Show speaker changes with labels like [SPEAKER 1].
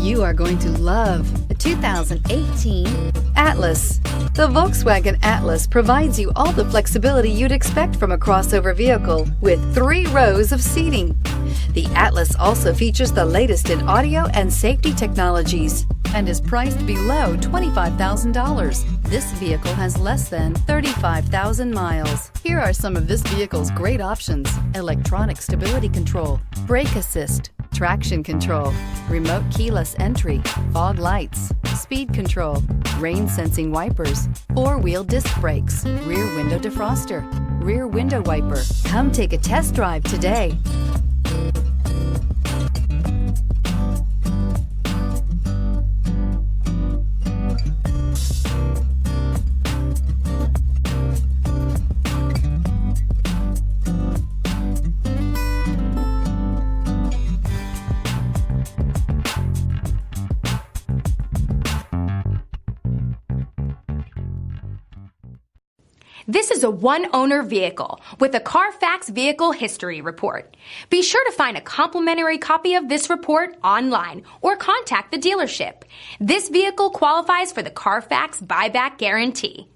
[SPEAKER 1] You are going to love the 2018 Atlas. The Volkswagen Atlas provides you all the flexibility you'd expect from a crossover vehicle with 3 rows of seating. The Atlas also features the latest in audio and safety technologies and is priced below $25,000. This vehicle has less than 35,000 miles. Here are some of this vehicle's great options: electronic stability control, brake assist, traction control, remote keyless entry, fog lights, speed control, rain sensing wipers, 4-wheel disc brakes, rear window defroster, rear window wiper. Come take a test drive today.
[SPEAKER 2] This is a one-owner vehicle with a Carfax Vehicle History Report. Be sure to find a complimentary copy of this report online or contact the dealership. This vehicle qualifies for the Carfax Buyback Guarantee.